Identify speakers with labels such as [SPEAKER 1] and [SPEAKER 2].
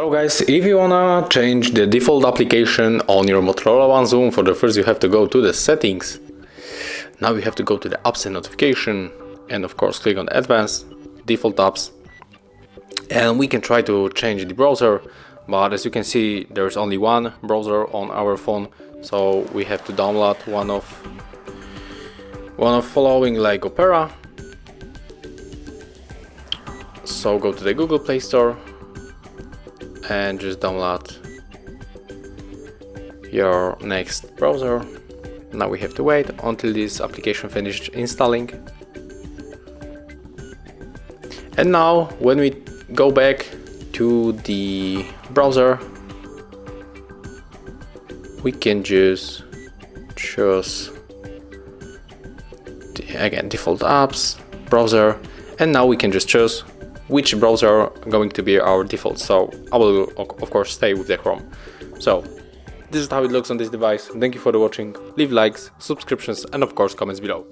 [SPEAKER 1] Hello guys, if you wanna change the default application on your Motorola One Zoom, for the first you have to go to the settings. Now you have to go to the apps and notification and of course click on advanced default apps, and we can try to change the browser, but as you can see there's only one browser on our phone, so we have to download one of following like Opera. So go to the Google Play Store and just download your next browser. Now we have to wait until this application finished installing. And now when we go back to the browser, we can just choose again default apps, browser, and now we can just choose which browser going to be our default. So I will of course stay with the Chrome. So this is how it looks on this device. Thank you for watching. Leave likes, subscriptions, and of course comments below.